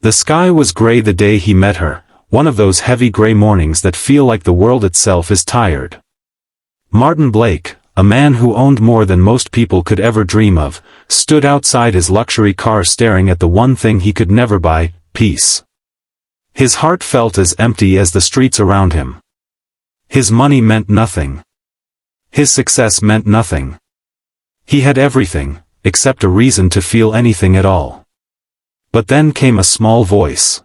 The sky was gray the day he met her, one of those heavy gray mornings that feel like the world itself is tired. Martin Blake, a man who owned more than most people could ever dream of, stood outside his luxury car staring at the one thing he could never buy, peace. His heart felt as empty as the streets around him. His money meant nothing. His success meant nothing. He had everything, except a reason to feel anything at all. But then came a small voice.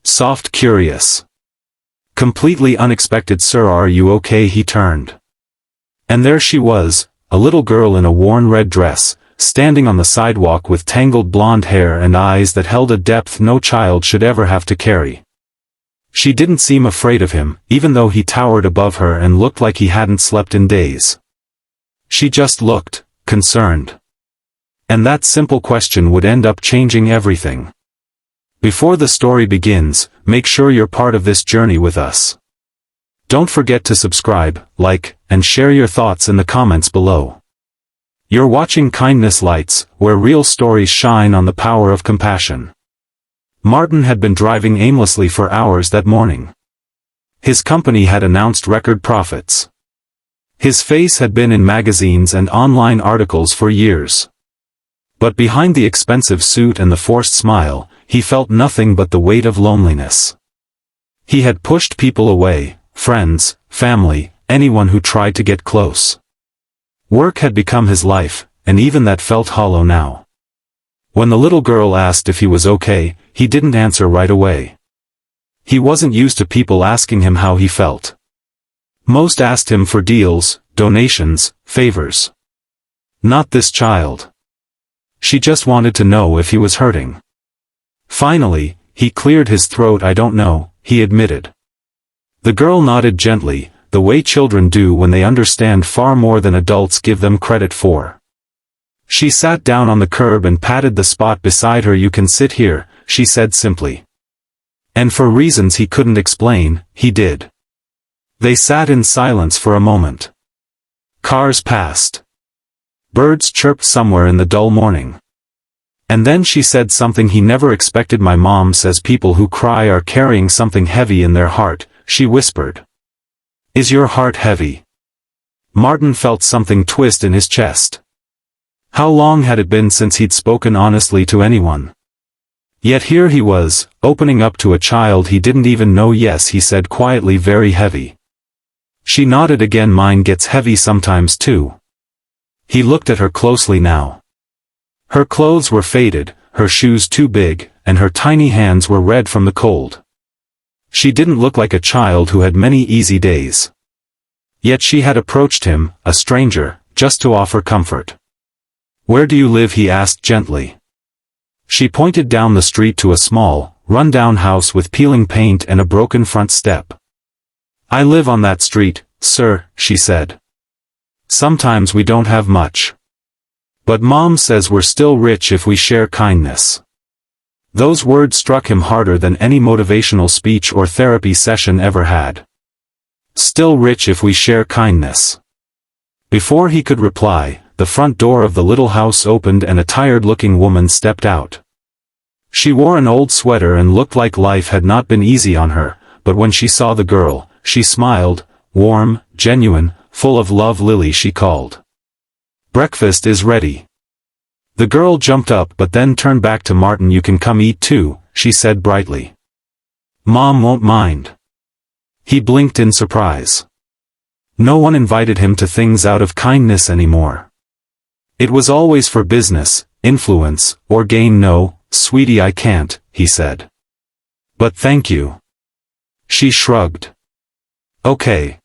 Soft, curious. Completely unexpected. "Sir, are you okay?" He turned. And there she was, a little girl in a worn red dress, standing on the sidewalk with tangled blonde hair and eyes that held a depth no child should ever have to carry. She didn't seem afraid of him, even though he towered above her and looked like he hadn't slept in days. She just looked, concerned. And that simple question would end up changing everything. Before the story begins, make sure you're part of this journey with us. Don't forget to subscribe, like, and share your thoughts in the comments below. You're watching Kindness Lights, where real stories shine on the power of compassion. Martin had been driving aimlessly for hours that morning. His company had announced record profits. His face had been in magazines and online articles for years. But behind the expensive suit and the forced smile, he felt nothing but the weight of loneliness. He had pushed people away, friends, family, anyone who tried to get close. Work had become his life, and even that felt hollow now. When the little girl asked if he was okay, he didn't answer right away. He wasn't used to people asking him how he felt. Most asked him for deals, donations, favors. Not this child. She just wanted to know if he was hurting. Finally, he cleared his throat. "I don't know," he admitted. The girl nodded gently, the way children do when they understand far more than adults give them credit for. She sat down on the curb and patted the spot beside her. "You can sit here," she said simply. And for reasons he couldn't explain, he did. They sat in silence for a moment. Cars passed. Birds chirped somewhere in the dull morning. And then she said something he never expected. "My mom says people who cry are carrying something heavy in their heart," she whispered. "Is your heart heavy?" Martin felt something twist in his chest. How long had it been since he'd spoken honestly to anyone? Yet here he was, opening up to a child he didn't even know. "Yes," he said quietly, "very heavy." She nodded again. "Mine gets heavy sometimes too." He looked at her closely now. Her clothes were faded, her shoes too big, and her tiny hands were red from the cold. She didn't look like a child who had many easy days. Yet she had approached him, a stranger, just to offer comfort. "Where do you live?" he asked gently. She pointed down the street to a small, run-down house with peeling paint and a broken front step. "I live on that street, sir," she said. "Sometimes we don't have much. But Mom says we're still rich if we share kindness." Those words struck him harder than any motivational speech or therapy session ever had. Still rich if we share kindness. Before he could reply, the front door of the little house opened and a tired-looking woman stepped out. She wore an old sweater and looked like life had not been easy on her, but when she saw the girl, she smiled, warm, genuine, full of love. "Lily," she called. "Breakfast is ready." The girl jumped up but then turned back to Martin. "You can come eat too," she said brightly. "Mom won't mind." He blinked in surprise. No one invited him to things out of kindness anymore. It was always for business, influence, or gain. "No, sweetie, I can't," he said. "But thank you." She shrugged. "Okay.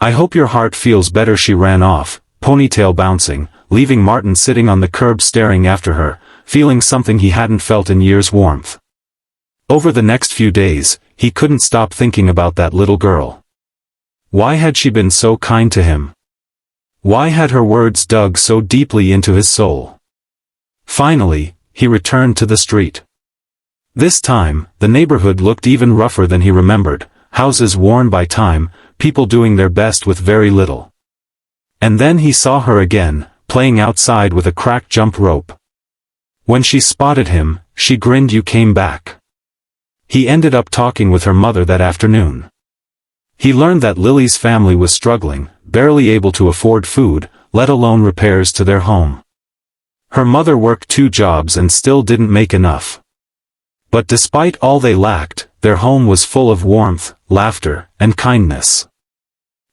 I hope your heart feels better." She ran off, ponytail bouncing, leaving Martin sitting on the curb staring after her, feeling something he hadn't felt in years: warmth. Over the next few days, he couldn't stop thinking about that little girl. Why had she been so kind to him? Why had her words dug so deeply into his soul? Finally, he returned to the street. This time, the neighborhood looked even rougher than he remembered, houses worn by time, people doing their best with very little. And then he saw her again, playing outside with a cracked jump rope. When she spotted him, she grinned. You came back. He ended up talking with her mother that afternoon. He learned that Lily's family was struggling, barely able to afford food, let alone repairs to their home. Her mother worked 2 jobs and still didn't make enough. But despite all they lacked, their home was full of warmth, laughter, and kindness.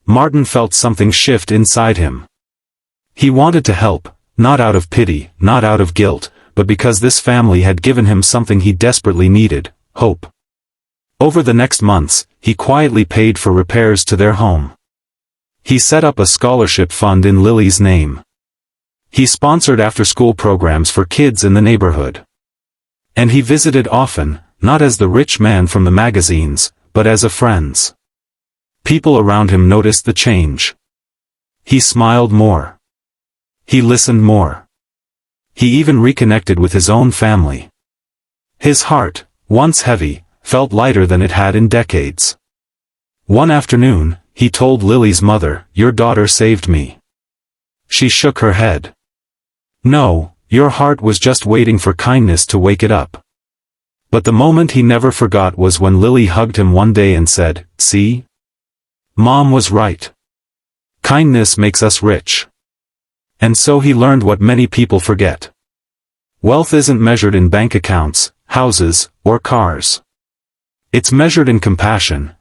Martin felt something shift inside him. He wanted to help, not out of pity, not out of guilt, but because this family had given him something he desperately needed: hope. Over the next months, he quietly paid for repairs to their home. He set up a scholarship fund in Lily's name. He sponsored after-school programs for kids in the neighborhood. And he visited often, not as the rich man from the magazines, but as a friend. People around him noticed the change. He smiled more. He listened more. He even reconnected with his own family. His heart, once heavy, felt lighter than it had in decades. One afternoon, he told Lily's mother, "Your daughter saved me." She shook her head. "No, your heart was just waiting for kindness to wake it up." But the moment he never forgot was when Lily hugged him one day and said, "See? Mom was right. Kindness makes us rich." And so he learned what many people forget. Wealth isn't measured in bank accounts, houses, or cars. It's measured in compassion,